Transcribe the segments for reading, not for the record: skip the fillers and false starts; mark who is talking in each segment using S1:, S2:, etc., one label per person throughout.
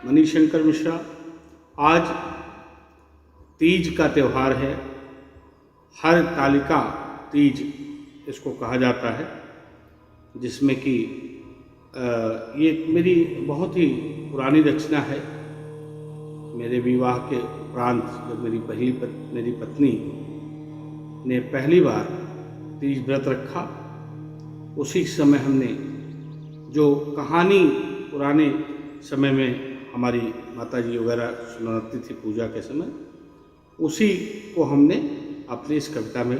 S1: मणिशंकर मिश्रा। आज तीज का त्यौहार है, हरतालिका तीज इसको कहा जाता है, जिसमें कि ये मेरी बहुत ही पुरानी रचना है। मेरे विवाह के उपरांत जब मेरी पत्नी ने पहली बार तीज व्रत रखा, उसी समय हमने जो कहानी पुराने समय में हमारी माताजी वगैरह सुनाती थी पूजा के समय, उसी को हमने अपनी इस कविता में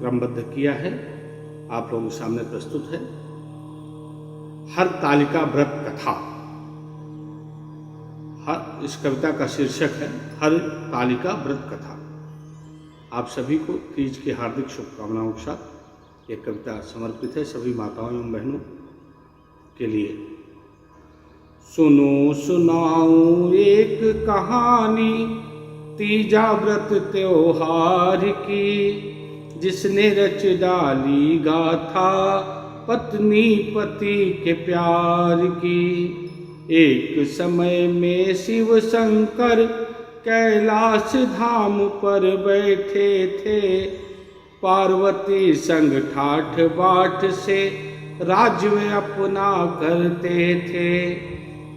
S1: क्रमबद्ध किया है, आप लोगों के सामने प्रस्तुत है। हरतालिका व्रत कथा। इस कविता का शीर्षक है हरतालिका व्रत कथा। आप सभी को तीज की हार्दिक शुभकामनाओं के साथ ये कविता समर्पित है, सभी माताओं एवं बहनों के लिए। सुनो सुनाऊं एक कहानी तीजा व्रत त्योहार की, जिसने रच डाली गाथा पत्नी पति के प्यार की। एक समय में शिव शंकर कैलाश धाम पर बैठे थे, पार्वती संग ठाठ बाट से राज्य अपना करते थे।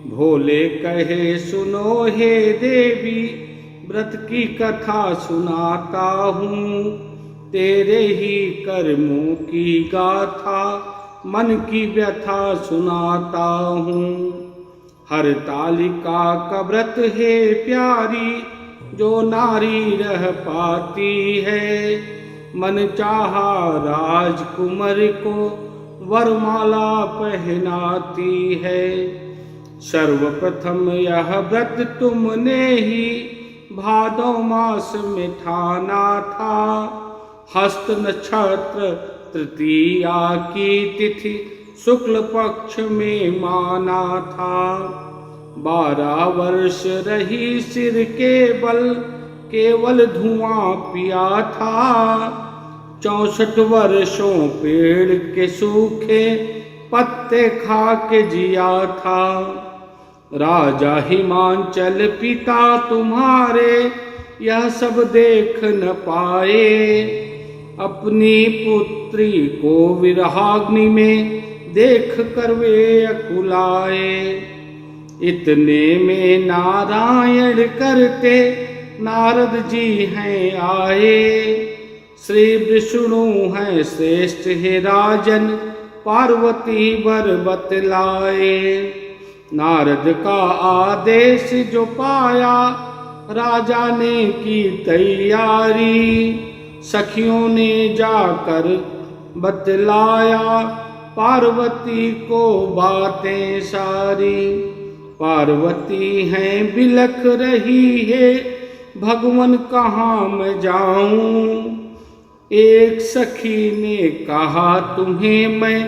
S1: भोले कहे सुनो हे देवी, व्रत की कथा सुनाता हूँ, तेरे ही कर्मों की गाथा मन की व्यथा सुनाता हूँ। हरतालिका का व्रत है प्यारी, जो नारी रह पाती है, मन चाहा राजकुमार को वरमाला पहनाती है। सर्वप्रथम यह व्रत तुमने ही भादो मास में ठाना था, हस्त नक्षत्र तृतीया की तिथि शुक्ल पक्ष में माना था। 12 वर्ष रही सिर के बल, केवल धुआं पिया था। 64 वर्षों पेड़ के सूखे पत्ते खा के जिया था। राजा हिमांचल पिता तुम्हारे यह सब देख न पाए, अपनी पुत्री को विरहाग्नि में देख कर वे अकुलाए। इतने में नारायण करते नारद जी हैं आए, श्री विष्णु हैं श्रेष्ठ हे राजन पार्वती वर बतलाए। नारद का आदेश जो पाया राजा ने की तैयारी, सखियों ने जाकर बतलाया पार्वती को बातें सारी। पार्वती हैं बिलख रही है, भगवन कहाँ मैं जाऊं। एक सखी ने कहा तुम्हें मैं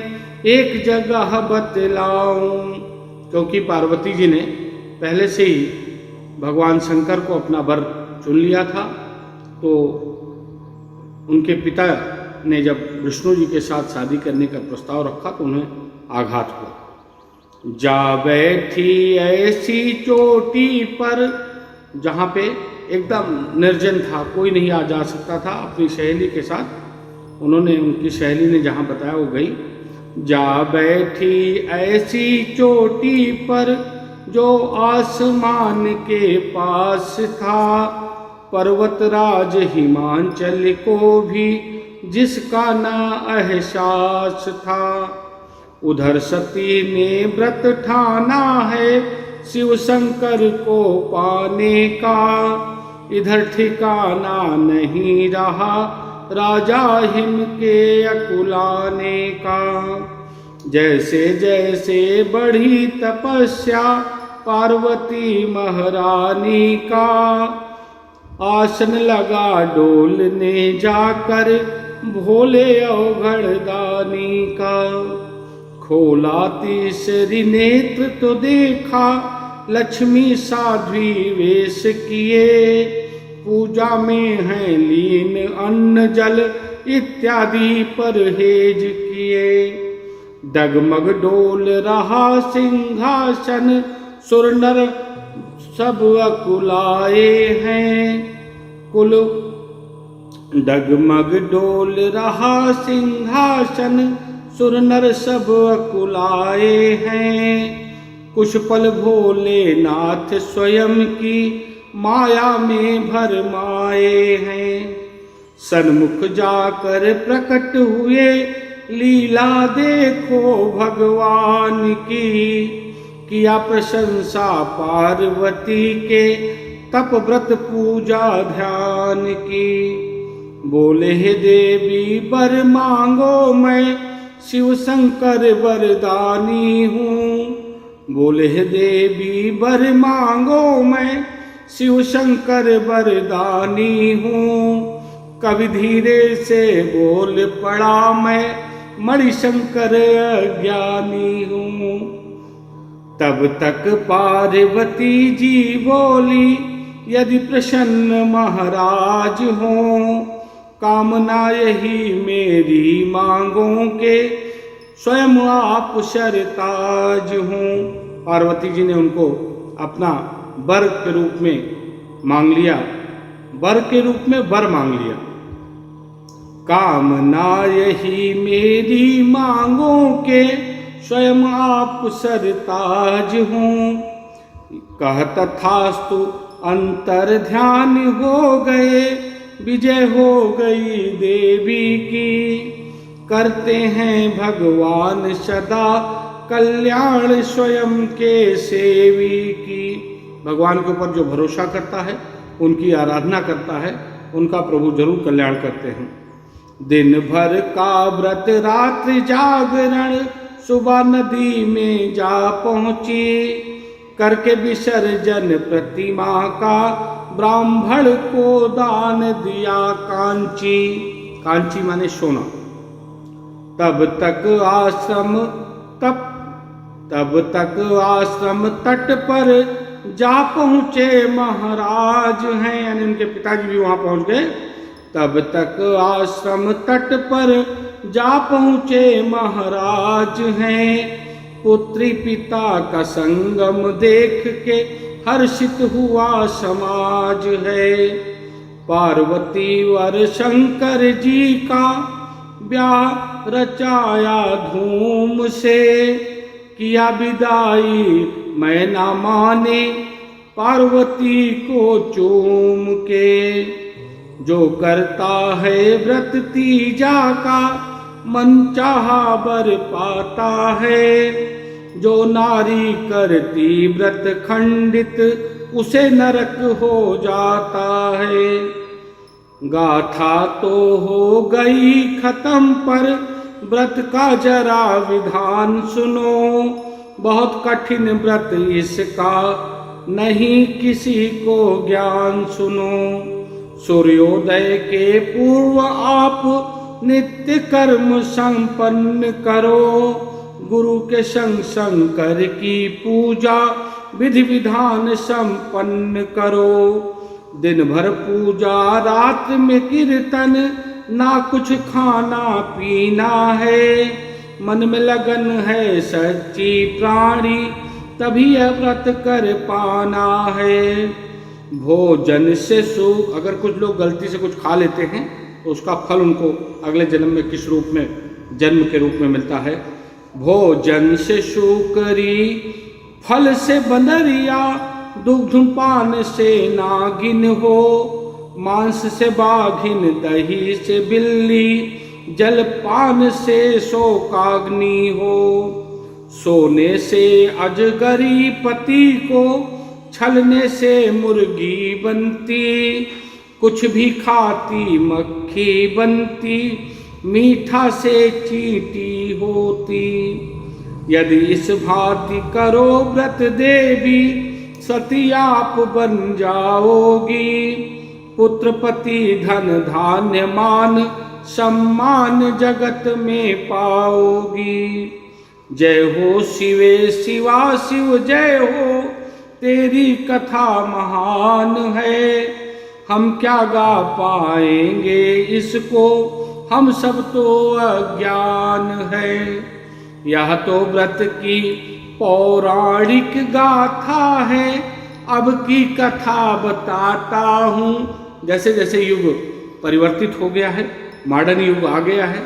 S1: एक जगह बतलाऊं, क्योंकि पार्वती जी ने पहले से ही भगवान शंकर को अपना वर चुन लिया था। तो उनके पिता ने जब विष्णु जी के साथ शादी करने का प्रस्ताव रखा तो उन्हें आघात हुआ। जा बैठी ऐसी चोटी पर, जहाँ पे एकदम निर्जन था, कोई नहीं आ जा सकता था, अपनी सहेली के साथ उनकी सहेली ने जहाँ बताया वो गई। जा बैठी ऐसी चोटी पर जो आसमान के पास था, पर्वतराज हिमांचल को भी जिसका ना एहसास था। उधर सती ने व्रत ठाना है शिव शंकर को पाने का, इधर ठिकाना नहीं रहा राजा हिम के अकुलाने का। जैसे जैसे बढ़ी तपस्या पार्वती महारानी का, आसन लगा डोलने जाकर भोले अवघड़दानी का। खोला तीसरी नेत्र तो देखा लक्ष्मी साध्वी वेश किए, पूजा में है लीन अन्न जल इत्यादि परहेज किए। डगमग डोल रहा सिंहासन, सुर नर सब अकुलाए हैं। कुल डगमग डोल रहा सिंहासन, सुर नर सब अकुलाए हैं। कुछ पल भोलेनाथ स्वयं की माया में भरमाए हैं। सन्मुख जाकर प्रकट हुए, लीला देखो भगवान की। किया प्रशंसा पार्वती के, तप व्रत पूजा ध्यान की। बोले हे देवी वर मांगो, मैं शिव शंकर वरदानी हूँ। बोले हे देवी वर मांगो, मैं शिव शंकर वरदानी हूँ। कवि धीरे से बोल पड़ा, मैं मणिशंकर अज्ञानी हूँ। तब तक पार्वती जी बोली, यदि प्रसन्न महाराज हो, कामना यही मेरी मांगों के, स्वयं आप सरताज हों। पार्वती जी ने उनको अपना वर के रूप में मांग लिया, वर के रूप में वर मांग लिया। कामना यही मेरी मांगों के, स्वयं आप सरताज हों। कहत तथास्तु अंतर ध्यान हो गए, विजय हो गई देवी की। करते हैं भगवान सदा कल्याण स्वयं के सेवी की। भगवान के ऊपर जो भरोसा करता है, उनकी आराधना करता है, उनका प्रभु जरूर कल्याण करते हैं। दिन भर का व्रत रात्रि जागरण, सुबह नदी में जा पहुँची। करके विसर्जन प्रतिमा का, ब्राह्मण को दान दिया कांची। कांची माने सोना। तब तक आश्रम तट पर जा पहुँचे महाराज हैं, यानी उनके पिताजी भी वहाँ पहुँच गए। तब तक आश्रम तट पर जा पहुँचे महाराज हैं। पुत्री पिता का संगम देख के हर्षित हुआ समाज है। पार्वती वर शंकर जी का ब्याह रचाया धूम से। किया विदाई मैं ना माने, पार्वती को चूम के। जो करता है व्रत तीजा का, मन चाहा वर पाता है। जो नारी करती व्रत खंडित, उसे नरक हो जाता है। गाथा तो हो गई खत्म, पर व्रत का जरा विधान सुनो। बहुत कठिन व्रत इसका, नहीं किसी को ज्ञान सुनो। सूर्योदय के पूर्व आप नित्य कर्म संपन्न करो। गुरु के संग शंकर की पूजा, विधि विधान संपन्न करो। दिन भर पूजा रात में कीर्तन, ना कुछ खाना पीना है। मन में लगन है सच्ची प्राणी, तभी यह व्रत कर पाना है। भोजन से सुख, अगर कुछ लोग गलती से कुछ खा लेते हैं तो उसका फल उनको अगले जन्म में किस रूप में, जन्म के रूप में मिलता है। भोजन से शुकरी, फल से बंदरिया, दुग्ध पान से नागिन हो। मांस से बाघिन, दही से बिल्ली, जल पान से शोकाग्नि हो। सोने से अजगरी पति को, छलने से मुर्गी बनती। कुछ भी खाती मक्खी बनती, मीठा से चींटी होती। यदि इस भांति करो व्रत देवी, सती आप बन जाओगी। पुत्र पति धन धान्य मान, सम्मान जगत में पाओगी। जय हो शिवे शिवा शिव जय हो, तेरी कथा महान है। हम क्या गा पाएंगे इसको, हम सब तो अज्ञान है। यह तो व्रत की पौराणिक गाथा है, अब की कथा बताता हूँ। जैसे जैसे युग परिवर्तित हो गया है, मॉडर्न युग आ गया है,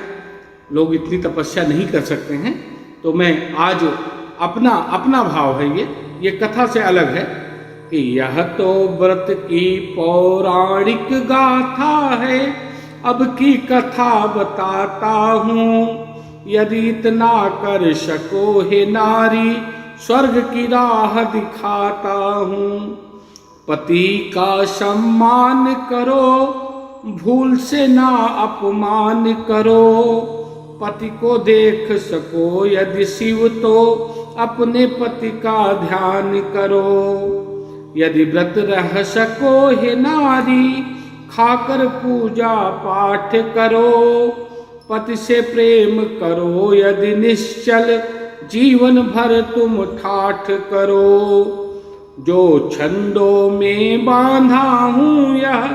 S1: लोग इतनी तपस्या नहीं कर सकते हैं, तो मैं आज अपना भाव है ये कथा से अलग है कि यह तो व्रत की पौराणिक गाथा है, अब की कथा बताता हूँ। यदि इतना कर सको हे नारी, स्वर्ग की राह दिखाता हूँ। पति का सम्मान करो, भूल से ना अपमान करो। पति को देख सको यदि शिव, तो अपने पति का ध्यान करो। यदि व्रत रह सको हे नारी, खाकर पूजा पाठ करो। पति से प्रेम करो यदि निश्चल, जीवन भर तुम ठाठ करो। जो छंदों में बांधा हूँ यह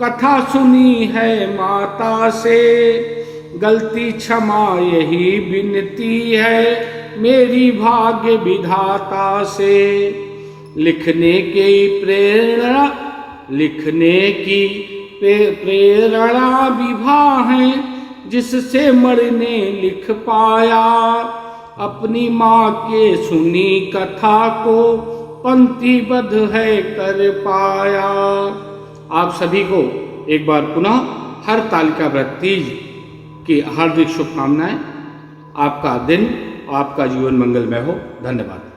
S1: कथा सुनी है माता से, गलती क्षमा यही विनती है मेरी भाग्य विधाता से। लिखने की प्रेरणा विवाह है, जिससे मर ने लिख पाया। अपनी माँ के सुनी कथा को पंक्तिबद्ध है कर पाया। आप सभी को एक बार पुनः हरतालिका व्रत तीज की हार्दिक शुभकामनाएं। आपका दिन, आपका जीवन मंगलमय हो। धन्यवाद।